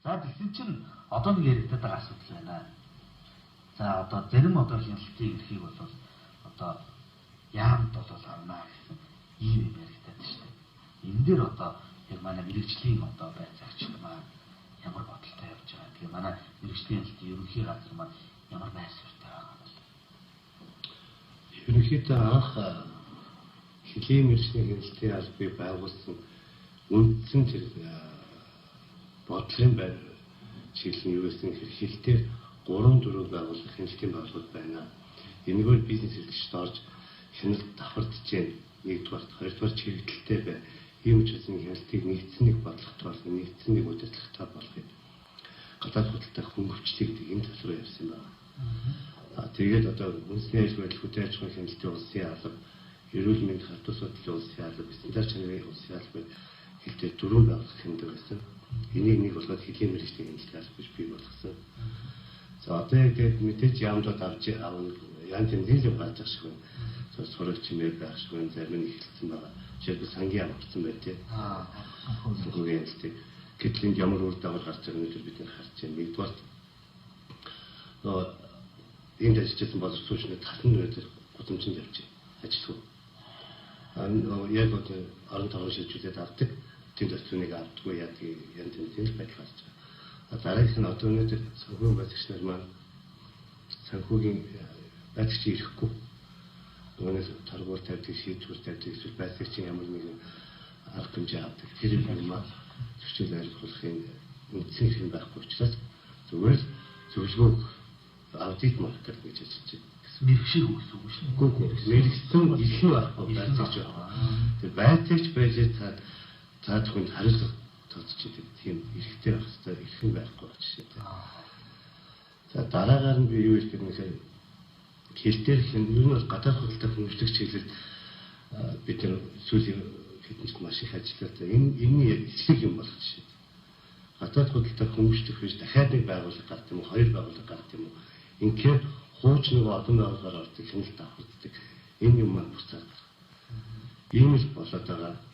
За тэгсэн чинь одоо нэг яригдаад байгаа асуудал байна. За одоо зарим одоо хяналтын эрхийг бол одоо яамд бол авнаа гэсэн ийм юм яригдаад байна шүү дээ. Энэ дээр одоо яг манай мэрэгжлийн одоо байцаагч маань ямар бодолтой явж байгаа. Тэгээ манай мэрэгжлийн хяналтын ерөнхий газар маань ямар байсвартай байгаа бол. Ерөнхийдөө анх хэлийн мэрэгжлийн хяналтын албыг байгуулсан үндсэн тэр бодлогын байр чиглэл нь юу гэсэн хэлтээр 3-4 байгууллага хяналтын байгууллага байна. Энэгээр бизнес эрхлэгчд орж хяналт давхардж байна. Нэгдүгээр, хоёрдугаар чиглэлтэй бай. Ийм учраас хяналтыг нэгдсэн нэг бодлоготой болгох, нэгдсэн нэг удирдлагатай болгохыг гадаад худалдаа хөнгөвчлийг энэ тал руу ярьсан байна. Тэгээд одоо үндэсний ажил байдал хөдөө аж ахуйн хяналтын улсын алба, эрүүл мэндийн халтуус судлалын улсын алба, стандарт чанарын улсын албыг хэлтээ 4 байгууллага хяндаг байсан. Энийг нэг болгоод хэлийн мэрэгжлийн хяналтын алба гэж бий болгосон. За одоо яг мэдээж яамдууд авч аавна янз бүрийн гарч шиг байна. Сурагч нэр байх шиг байна. Зарим нь эхэлсэн байгаа. Жишээлбэл сангийн амарсан байт тийм. Санхүүгийн хяналтыг гэтэл ямар үр дагавар гарч байгааг нь бид харж байна. Нэгдүгээр энд ажилласан боловсруучны татан нөөдөр гудамжинд явж ажиллав. Яг одоо орон тогтнол шилжүүлээд авдаг. Тэнд өсвнийг авдаггүй яадаг янз бүрийн байдал гарч байгаа. Дараагийнх нь одоо өнөөдөр санхүүгийн байцаагч нар маань санхүүгийн байцаагч ирэхгүй. Өнөөдөр торгуур тавьдаг, шийдвэр тавьдаг, эсвэл байцаагчийн ямар нэгэн арга хэмжээ авдаг. Тэр юм маань зөвчл ойлгохын үндсэн хэм байхгүй учраас зүгээр л зөвлөгөө аудит маркер гэж ажиллаж байна. Мэрэгшиг үгс үг шүү. Үгүй мэрэгсэн илүү байхгүй байцаагч байна. Тэр байцаагч байж та зөвхөн хариулах тооцчихдаг тийм эрхтэй байх хэрэгтэй, эрхэн байхгүй байх жишээтэй. За дараагаар нь би юу хэлэх гээд нэхэр хэлтээр ер нь гадаад худалдаа хөнгөлөлт чиглэлд бид нар сүүлийн хэдэн жил маш их ажилладаг. Энэний эсрэг юм болох жишээ. Гадаад худалдаа хөнгөлөлт биш дахиад нэг байгууллага гарт юм уу, 2 байгууллага гарт юм уу. Ингээд хууч нэг олон байгууллагаар ордог хяналт авахдаг. Энэ юм маань буцаад. Ийм л болоод байгаа.